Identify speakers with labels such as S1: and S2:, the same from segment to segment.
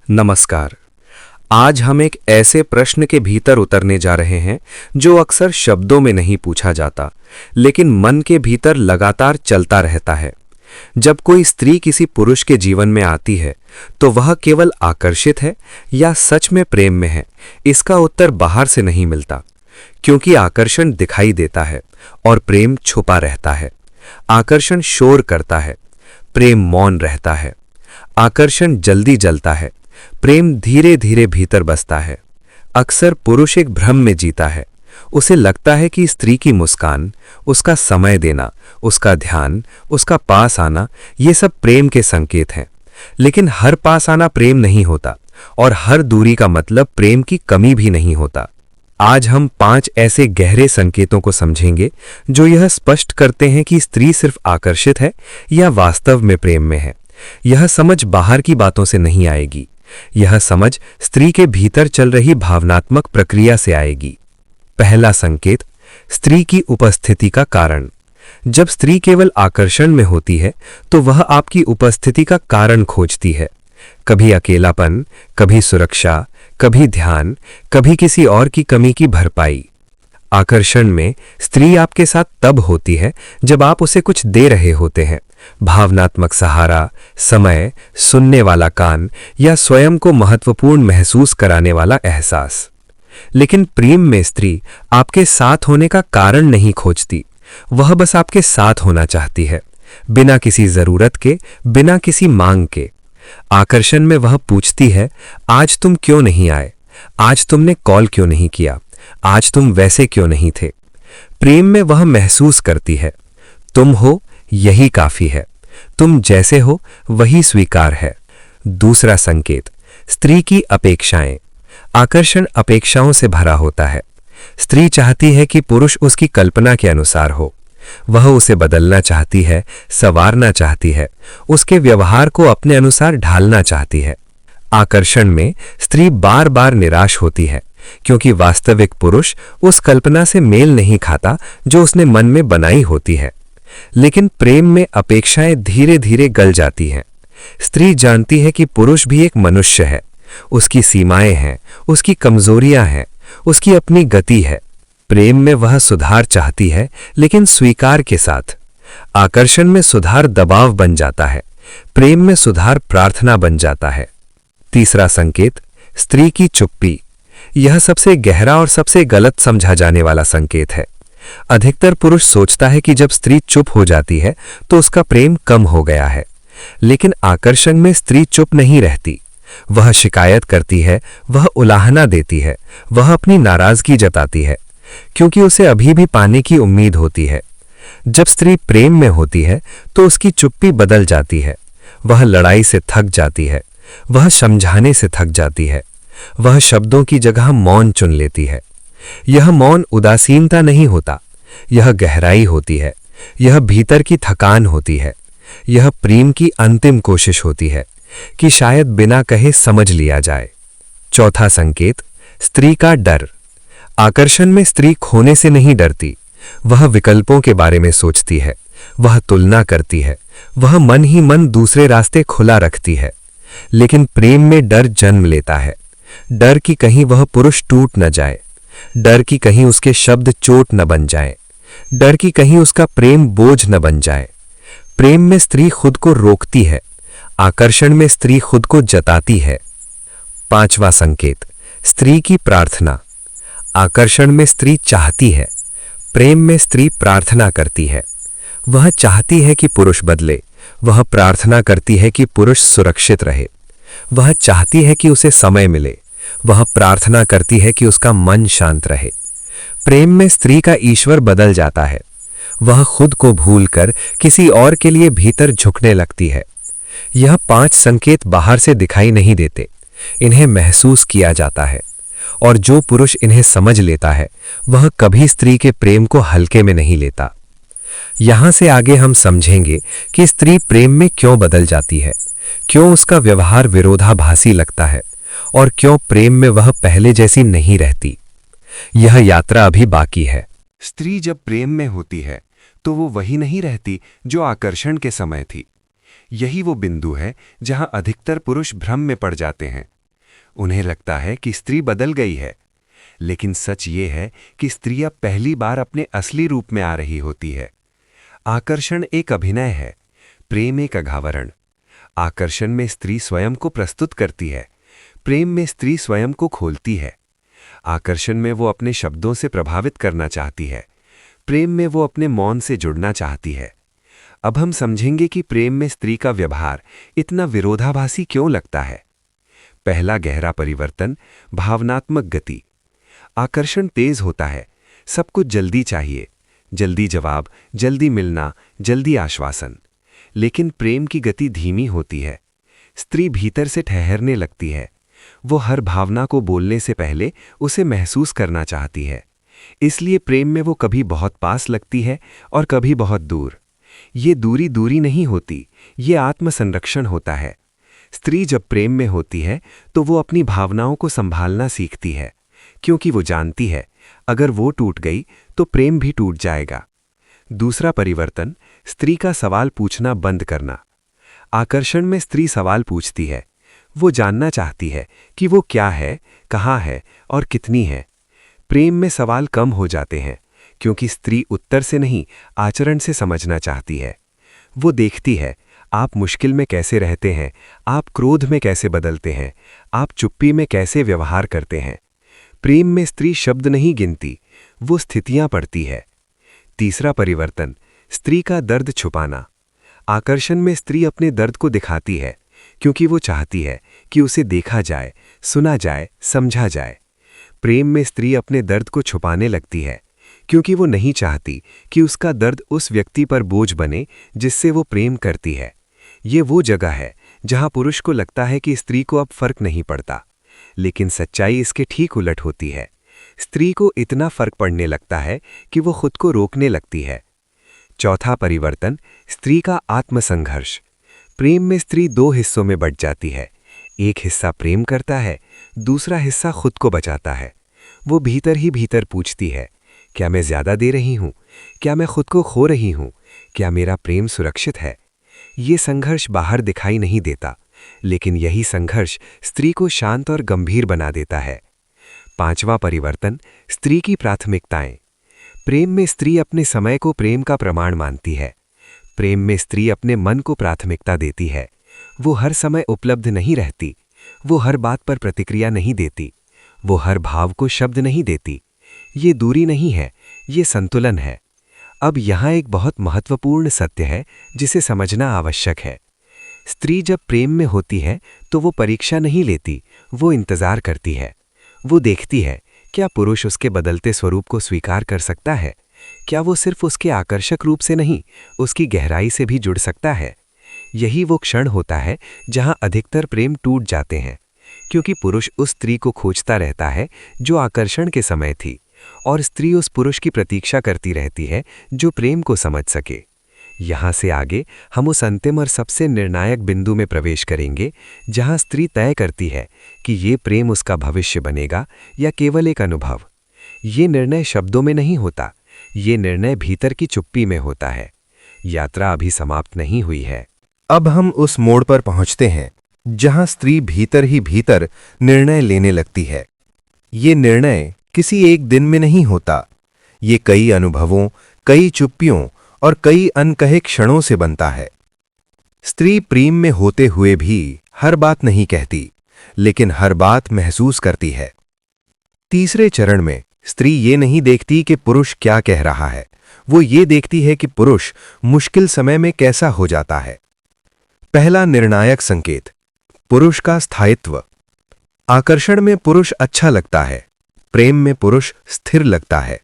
S1: नमस्कार। आज हम एक ऐसे प्रश्न के भीतर उतरने जा रहे हैं जो अक्सर शब्दों में नहीं पूछा जाता, लेकिन मन के भीतर लगातार चलता रहता है। जब कोई स्त्री किसी पुरुष के जीवन में आती है, तो वह केवल आकर्षित है या सच में प्रेम में है? इसका उत्तर बाहर से नहीं मिलता, क्योंकि आकर्षण दिखाई देता है और प्रेम छुपा रहता है। आकर्षण शोर करता है, प्रेम मौन रहता है। आकर्षण जल्दी जलता है, प्रेम धीरे धीरे भीतर बसता है। अक्सर पुरुष एक भ्रम में जीता है। उसे लगता है कि स्त्री की मुस्कान, उसका समय देना, उसका ध्यान, उसका पास आना, ये सब प्रेम के संकेत हैं। लेकिन हर पास आना प्रेम नहीं होता, और हर दूरी का मतलब प्रेम की कमी भी नहीं होता। आज हम 5 ऐसे गहरे संकेतों को समझेंगे जो यह स्पष्ट करते हैं कि स्त्री सिर्फ आकर्षित है या वास्तव में प्रेम में है। यह समझ बाहर की बातों से नहीं आएगी, यह समझ स्त्री के भीतर चल रही भावनात्मक प्रक्रिया से आएगी। पहला संकेत, स्त्री की उपस्थिति का कारण। जब स्त्री केवल आकर्षण में होती है, तो वह आपकी उपस्थिति का कारण खोजती है। कभी अकेलापन, कभी सुरक्षा, कभी ध्यान, कभी किसी और की कमी की भरपाई। आकर्षण में स्त्री आपके साथ तब होती है जब आप उसे कुछ दे रहे होते हैं, भावनात्मक सहारा, समय, सुनने वाला कान या स्वयं को महत्वपूर्ण महसूस कराने वाला एहसास। लेकिन प्रेम में स्त्री आपके साथ होने का कारण नहीं खोजती, वह बस आपके साथ होना चाहती है, बिना किसी जरूरत के, बिना किसी मांग के। आकर्षण में वह पूछती है, आज तुम क्यों नहीं आए? आज तुमने कॉल क्यों नहीं किया? आज तुम वैसे क्यों नहीं थे? प्रेम में वह महसूस करती है, तुम हो यही काफी है, तुम जैसे हो वही स्वीकार है। दूसरा संकेत, स्त्री की अपेक्षाएं। आकर्षण अपेक्षाओं से भरा होता है। स्त्री चाहती है कि पुरुष उसकी कल्पना के अनुसार हो। वह उसे बदलना चाहती है, संवारना चाहती है, उसके व्यवहार को अपने अनुसार ढालना चाहती है। आकर्षण में स्त्री बार बार निराश होती है, क्योंकि वास्तविक पुरुष उस कल्पना से मेल नहीं खाता जो उसने मन में बनाई होती है। लेकिन प्रेम में अपेक्षाएं धीरे धीरे गल जाती हैं। स्त्री जानती है कि पुरुष भी एक मनुष्य है, उसकी सीमाएं हैं, उसकी कमजोरियां हैं, उसकी अपनी गति है। प्रेम में वह सुधार चाहती है, लेकिन स्वीकार के साथ। आकर्षण में सुधार दबाव बन जाता है, प्रेम में सुधार प्रार्थना बन जाता है। तीसरा संकेत, स्त्री की चुप्पी। यह सबसे गहरा और सबसे गलत समझा जाने वाला संकेत है। अधिकतर पुरुष सोचता है कि जब स्त्री चुप हो जाती है तो उसका प्रेम कम हो गया है। लेकिन आकर्षण में स्त्री चुप नहीं रहती। वह शिकायत करती है, वह उलाहना देती है, वह अपनी नाराजगी जताती है, क्योंकि उसे अभी भी पाने की उम्मीद होती है। जब स्त्री प्रेम में होती है तो उसकी चुप्पी बदल जाती है। वह लड़ाई से थक जाती है, वह समझाने से थक जाती है, वह शब्दों की जगह मौन चुन लेती है। यह मौन उदासीनता नहीं होता, यह गहराई होती है, यह भीतर की थकान होती है, यह प्रेम की अंतिम कोशिश होती है कि शायद बिना कहे समझ लिया जाए। चौथा संकेत, स्त्री का डर। आकर्षण में स्त्री खोने से नहीं डरती, वह विकल्पों के बारे में सोचती है, वह तुलना करती है, वह मन ही मन दूसरे रास्ते खुला रखती है। लेकिन प्रेम में डर जन्म लेता है, डर कि कहीं वह पुरुष टूट न जाए, डर कि कहीं उसके शब्द चोट न बन जाए, डर कि कहीं उसका प्रेम बोझ न बन जाए। प्रेम में स्त्री खुद को रोकती है, आकर्षण में स्त्री खुद को जताती है। पांचवा संकेत, स्त्री की प्रार्थना। आकर्षण में स्त्री चाहती है, प्रेम में स्त्री प्रार्थना करती है। वह चाहती है कि पुरुष बदले, वह प्रार्थना करती है कि पुरुष सुरक्षित रहे। वह चाहती है कि उसे समय मिले, वह प्रार्थना करती है कि उसका मन शांत रहे। प्रेम में स्त्री का ईश्वर बदल जाता है, वह खुद को भूलकर किसी और के लिए भीतर झुकने लगती है। यह 5 संकेत बाहर से दिखाई नहीं देते, इन्हें महसूस किया जाता है, और जो पुरुष इन्हें समझ लेता है वह कभी स्त्री के प्रेम को हल्के में नहीं लेता। यहां से आगे हम समझेंगे कि स्त्री प्रेम में क्यों बदल जाती है, क्यों उसका व्यवहार विरोधाभासी लगता है, और क्यों प्रेम में वह पहले जैसी नहीं रहती। यह यात्रा अभी बाकी है।
S2: स्त्री जब प्रेम में होती है तो वो वही नहीं रहती जो आकर्षण के समय थी। यही वो बिंदु है जहां अधिकतर पुरुष भ्रम में पड़ जाते हैं। उन्हें लगता है कि स्त्री बदल गई है, लेकिन सच ये है कि स्त्री अब पहली बार अपने असली रूप में आ रही होती है। आकर्षण एक अभिनय है, प्रेम एक अघावरण। आकर्षण में स्त्री स्वयं को प्रस्तुत करती है, प्रेम में स्त्री स्वयं को खोलती है। आकर्षण में वो अपने शब्दों से प्रभावित करना चाहती है, प्रेम में वो अपने मौन से जुड़ना चाहती है। अब हम समझेंगे कि प्रेम में स्त्री का व्यवहार इतना विरोधाभासी क्यों लगता है। पहला गहरा परिवर्तन, भावनात्मक गति। आकर्षण तेज होता है, सब कुछ जल्दी चाहिए, जल्दी जवाब, जल्दी मिलना, जल्दी आश्वासन। लेकिन प्रेम की गति धीमी होती है। स्त्री भीतर से ठहरने लगती है। वो हर भावना को बोलने से पहले उसे महसूस करना चाहती है। इसलिए प्रेम में वो कभी बहुत पास लगती है और कभी बहुत दूर। ये दूरी दूरी नहीं होती, ये आत्मसंरक्षण होता है। स्त्री जब प्रेम में होती है तो वो अपनी भावनाओं को संभालना सीखती है, क्योंकि वो जानती है अगर वो टूट गई तो प्रेम भी टूट जाएगा। दूसरा परिवर्तन, स्त्री का सवाल पूछना बंद करना। आकर्षण में स्त्री सवाल पूछती है, वो जानना चाहती है कि वो क्या है, कहाँ है और कितनी है। प्रेम में सवाल कम हो जाते हैं, क्योंकि स्त्री उत्तर से नहीं, आचरण से समझना चाहती है। वो देखती है आप मुश्किल में कैसे रहते हैं, आप क्रोध में कैसे बदलते हैं, आप चुप्पी में कैसे व्यवहार करते हैं। प्रेम में स्त्री शब्द नहीं गिनती, वो स्थितियां पढ़ती है। तीसरा परिवर्तन, स्त्री का दर्द छुपाना। आकर्षण में स्त्री अपने दर्द को दिखाती है, क्योंकि वो चाहती है कि उसे देखा जाए, सुना जाए, समझा जाए। प्रेम में स्त्री अपने दर्द को छुपाने लगती है, क्योंकि वो नहीं चाहती कि उसका दर्द उस व्यक्ति पर बोझ बने जिससे वो प्रेम करती है। ये वो जगह है जहां पुरुष को लगता है कि स्त्री को अब फर्क नहीं पड़ता, लेकिन सच्चाई इसके ठीक उलट होती है। स्त्री को इतना फर्क पड़ने लगता है कि वो खुद को रोकने लगती है। चौथा परिवर्तन, स्त्री का आत्मसंघर्ष। प्रेम में स्त्री दो हिस्सों में बंट जाती है। एक हिस्सा प्रेम करता है, दूसरा हिस्सा खुद को बचाता है। वो भीतर ही भीतर पूछती है, क्या मैं ज्यादा दे रही हूं? क्या मैं खुद को खो रही हूं? क्या मेरा प्रेम सुरक्षित है? ये संघर्ष बाहर दिखाई नहीं देता, लेकिन यही संघर्ष स्त्री को शांत और गंभीर बना देता है। पांचवा परिवर्तन, स्त्री की प्राथमिकताएं। प्रेम में स्त्री अपने समय को प्रेम का प्रमाण मानती है। प्रेम में स्त्री अपने मन को प्राथमिकता देती है। वो हर समय उपलब्ध नहीं रहती, वो हर बात पर प्रतिक्रिया नहीं देती, वो हर भाव को शब्द नहीं देती। ये दूरी नहीं है, ये संतुलन है। अब यहाँ एक बहुत महत्वपूर्ण सत्य है जिसे समझना आवश्यक है। स्त्री जब प्रेम में होती है तो वो परीक्षा नहीं लेती, वो इंतजार करती है। वो देखती है क्या पुरुष उसके बदलते स्वरूप को स्वीकार कर सकता है, क्या वो सिर्फ उसके आकर्षक रूप से नहीं, उसकी गहराई से भी जुड़ सकता है। यही वो क्षण होता है जहां अधिकतर प्रेम टूट जाते हैं, क्योंकि पुरुष उस स्त्री को खोजता रहता है जो आकर्षण के समय थी, और स्त्री उस पुरुष की प्रतीक्षा करती रहती है जो प्रेम को समझ सके। यहाँ से आगे हम उस अंतिम और सबसे निर्णायक बिंदु में प्रवेश करेंगे जहाँ स्त्री तय करती है कि ये प्रेम उसका भविष्य बनेगा या केवल एक अनुभव। ये निर्णय शब्दों में नहीं होता, ये निर्णय भीतर की चुप्पी में होता है। यात्रा अभी समाप्त नहीं हुई है।
S1: अब हम उस मोड़ पर पहुंचते हैं जहां स्त्री भीतर ही भीतर निर्णय लेने लगती है। ये निर्णय किसी एक दिन में नहीं होता, ये कई अनुभवों, कई चुप्पियों और कई अनकहे क्षणों से बनता है। स्त्री प्रेम में होते हुए भी हर बात नहीं कहती, लेकिन हर बात महसूस करती है। तीसरे चरण में स्त्री ये नहीं देखती कि पुरुष क्या कह रहा है, वो ये देखती है कि पुरुष मुश्किल समय में कैसा हो जाता है। पहला निर्णायक संकेत, पुरुष का स्थायित्व। आकर्षण में पुरुष अच्छा लगता है, प्रेम में पुरुष स्थिर लगता है।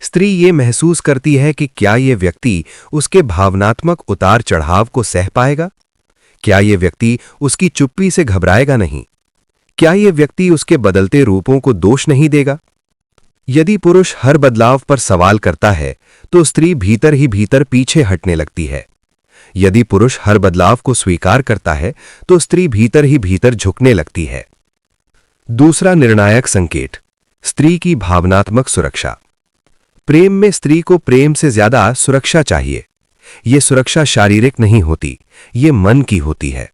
S1: स्त्री ये महसूस करती है कि क्या ये व्यक्ति उसके भावनात्मक उतार चढ़ाव को सह पाएगा, क्या ये व्यक्ति उसकी चुप्पी से घबराएगा नहीं, क्या ये व्यक्ति उसके बदलते रूपों को दोष नहीं देगा। यदि पुरुष हर बदलाव पर सवाल करता है तो स्त्री भीतर ही भीतर पीछे हटने लगती है। यदि पुरुष हर बदलाव को स्वीकार करता है तो स्त्री भीतर ही भीतर झुकने लगती है। दूसरा निर्णायक संकेत, स्त्री की भावनात्मक सुरक्षा। प्रेम में स्त्री को प्रेम से ज्यादा सुरक्षा चाहिए। ये सुरक्षा शारीरिक नहीं होती, ये मन की होती है।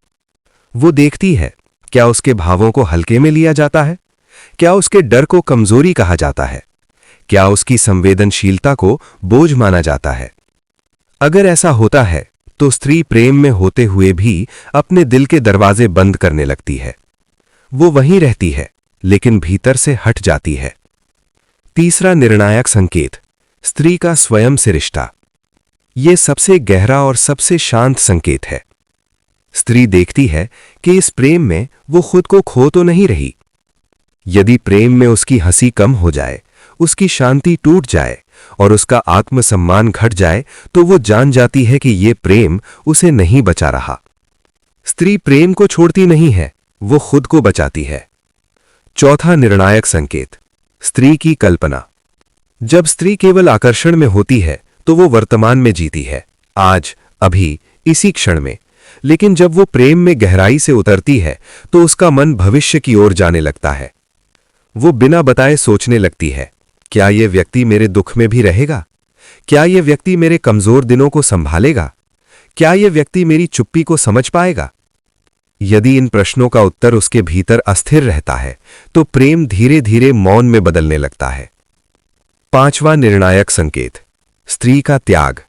S1: वो देखती है क्या उसके भावों को हल्के में लिया जाता है? क्या उसके डर को कमजोरी कहा जाता है? क्या उसकी संवेदनशीलता को बोझ माना जाता है? अगर ऐसा होता है तो स्त्री प्रेम में होते हुए भी अपने दिल के दरवाजे बंद करने लगती है। वो वहीं रहती है, लेकिन भीतर से हट जाती है। तीसरा निर्णायक संकेत, स्त्री का स्वयं से रिश्ता। ये सबसे गहरा और सबसे शांत संकेत है। स्त्री देखती है कि इस प्रेम में वो खुद को खो तो नहीं रही। यदि प्रेम में उसकी हंसी कम हो जाए, उसकी शांति टूट जाए और उसका आत्मसम्मान घट जाए, तो वो जान जाती है कि ये प्रेम उसे नहीं बचा रहा। स्त्री प्रेम को छोड़ती नहीं है, वो खुद को बचाती है। चौथा निर्णायक संकेत, स्त्री की कल्पना। जब स्त्री केवल आकर्षण में होती है तो वो वर्तमान में जीती है, आज, अभी, इसी क्षण में। लेकिन जब वो प्रेम में गहराई से उतरती है तो उसका मन भविष्य की ओर जाने लगता है। वो बिना बताए सोचने लगती है, क्या यह व्यक्ति मेरे दुख में भी रहेगा? क्या यह व्यक्ति मेरे कमजोर दिनों को संभालेगा? क्या यह व्यक्ति मेरी चुप्पी को समझ पाएगा? यदि इन प्रश्नों का उत्तर उसके भीतर अस्थिर रहता है तो प्रेम धीरे धीरे मौन में बदलने लगता है। पांचवा निर्णायक संकेत, स्त्री का त्याग।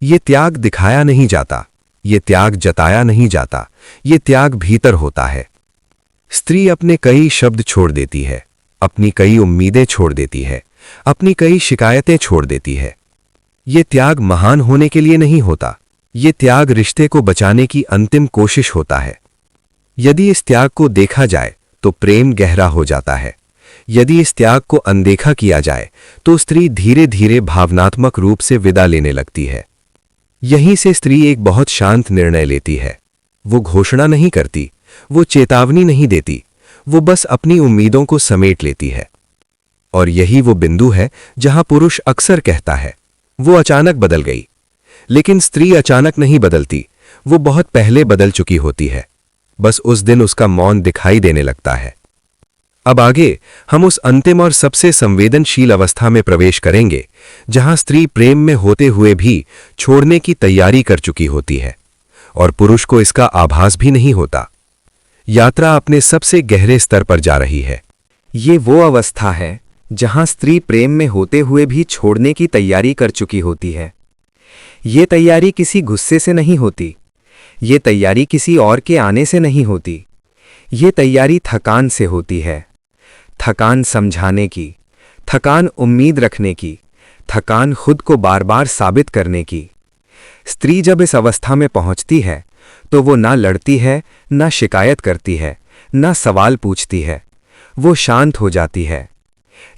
S1: ये त्याग दिखाया नहीं जाता, ये त्याग जताया नहीं जाता, ये त्याग भीतर होता है। स्त्री अपने कई शब्द छोड़ देती है, अपनी कई उम्मीदें छोड़ देती है, अपनी कई शिकायतें छोड़ देती है। ये त्याग महान होने के लिए नहीं होता, ये त्याग रिश्ते को बचाने की अंतिम कोशिश होता है। यदि इस त्याग को देखा जाए तो प्रेम गहरा हो जाता है। यदि इस त्याग को अनदेखा किया जाए तो स्त्री धीरे धीरे भावनात्मक रूप से विदा लेने लगती है। यहीं से स्त्री एक बहुत शांत निर्णय लेती है। वो घोषणा नहीं करती, वो चेतावनी नहीं देती, वो बस अपनी उम्मीदों को समेट लेती है। और यही वो बिंदु है जहां पुरुष अक्सर कहता है, वो अचानक बदल गई। लेकिन स्त्री अचानक नहीं बदलती, वो बहुत पहले बदल चुकी होती है। बस उस दिन उसका मौन दिखाई देने लगता है। अब आगे हम उस अंतिम और सबसे संवेदनशील अवस्था में प्रवेश करेंगे जहां स्त्री प्रेम में होते हुए भी छोड़ने की तैयारी कर चुकी होती है और पुरुष को इसका आभास भी नहीं होता। यात्रा अपने सबसे गहरे स्तर पर जा रही है।
S3: ये वो अवस्था है जहां स्त्री प्रेम में होते हुए भी छोड़ने की तैयारी कर चुकी होती है। ये तैयारी किसी गुस्से से नहीं होती, ये तैयारी किसी और के आने से नहीं होती, ये तैयारी थकान से होती है। थकान समझाने की, थकान उम्मीद रखने की, थकान खुद को बार बार साबित करने की। स्त्री जब इस अवस्था में पहुंचती है तो वो ना लड़ती है, ना शिकायत करती है, ना सवाल पूछती है। वो शांत हो जाती है।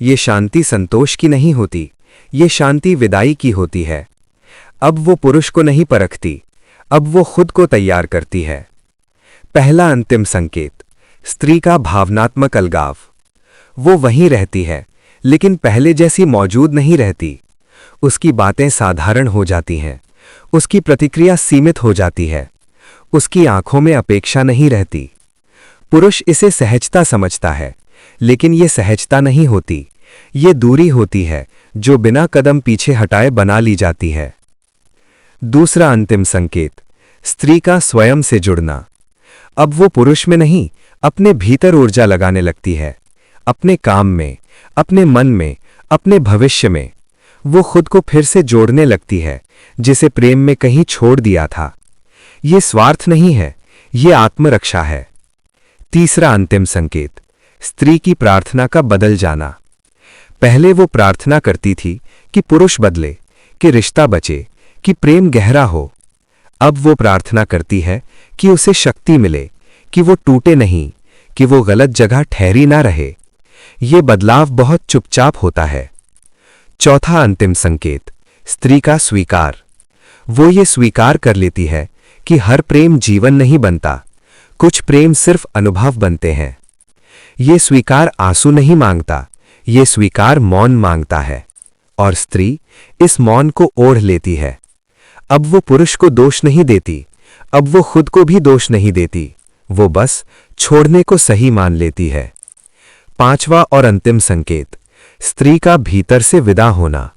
S3: ये शांति संतोष की नहीं होती, ये शांति विदाई की होती है। अब वो पुरुष को नहीं परखती, अब वो खुद को तैयार करती है। पहला अंतिम संकेत, स्त्री का भावनात्मक अलगाव। वो वहीं रहती है, लेकिन पहले जैसी मौजूद नहीं रहती। उसकी बातें साधारण हो जाती हैं, उसकी प्रतिक्रिया सीमित हो जाती है, उसकी आंखों में अपेक्षा नहीं रहती। पुरुष इसे सहजता समझता है, लेकिन ये सहजता नहीं होती, ये दूरी होती है जो बिना कदम पीछे हटाए बना ली जाती है। दूसरा अंतिम संकेत, स्त्री का स्वयं से जुड़ना। अब वो पुरुष में नहीं, अपने भीतर ऊर्जा लगाने लगती है, अपने काम में, अपने मन में, अपने भविष्य में। वो खुद को फिर से जोड़ने लगती है, जिसे प्रेम में कहीं छोड़ दिया था। ये स्वार्थ नहीं है, ये आत्मरक्षा है। तीसरा अंतिम संकेत, स्त्री की प्रार्थना का बदल जाना। पहले वो प्रार्थना करती थी कि पुरुष बदले, कि रिश्ता बचे, कि प्रेम गहरा हो। अब वो प्रार्थना करती है कि उसे शक्ति मिले, कि वो टूटे नहीं, कि वो गलत जगह ठहरी ना रहे। ये बदलाव बहुत चुपचाप होता है। चौथा अंतिम संकेत, स्त्री का स्वीकार। वो ये स्वीकार कर लेती है कि हर प्रेम जीवन नहीं बनता, कुछ प्रेम सिर्फ अनुभव बनते हैं। ये स्वीकार आंसू नहीं मांगता, ये स्वीकार मौन मांगता है। और स्त्री इस मौन को ओढ़ लेती है। अब वो पुरुष को दोष नहीं देती, अब वो खुद को भी दोष नहीं देती, वो बस छोड़ने को सही मान लेती है। पांचवा और अंतिम संकेत, स्त्री का भीतर से विदा होना।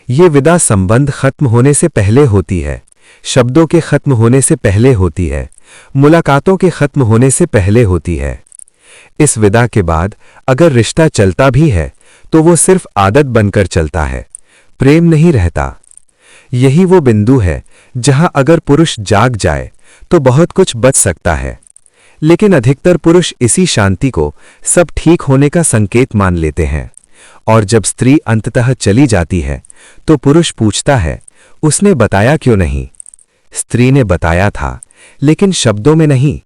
S3: ये विदा संबंध खत्म होने से पहले होती है,
S1: शब्दों के खत्म होने से पहले होती है, मुलाकातों के खत्म होने से पहले होती है। इस विदा के बाद अगर रिश्ता चलता भी है तो वो सिर्फ आदत बनकर चलता है, प्रेम नहीं रहता। यही वो बिंदु है जहां अगर पुरुष जाग जाए तो बहुत कुछ बच सकता है, लेकिन अधिकतर पुरुष इसी शांति को सब ठीक होने का संकेत मान लेते हैं। और जब स्त्री अंततः चली जाती है तो पुरुष पूछता है, उसने बताया क्यों नहीं? स्त्री ने बताया था, लेकिन शब्दों में नहीं,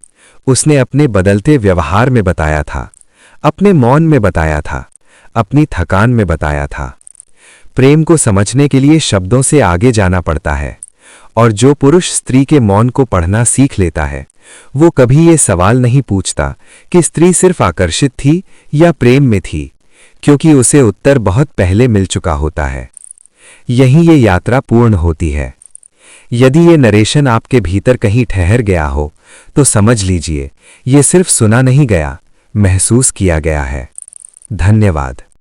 S1: उसने अपने बदलते व्यवहार में बताया था, अपने मौन में बताया था, अपनी थकान में बताया था। प्रेम को समझने के लिए शब्दों से आगे जाना पड़ता है, और जो पुरुष स्त्री के मौन को पढ़ना सीख लेता है वो कभी ये सवाल नहीं पूछता कि स्त्री सिर्फ आकर्षित थी या प्रेम में थी, क्योंकि उसे उत्तर बहुत पहले मिल चुका होता है। यहीं ये यात्रा पूर्ण होती है। यदि ये नरेशन आपके भीतर कहीं ठहर गया हो तो समझ लीजिए ये सिर्फ सुना नहीं गया, महसूस किया गया है। धन्यवाद।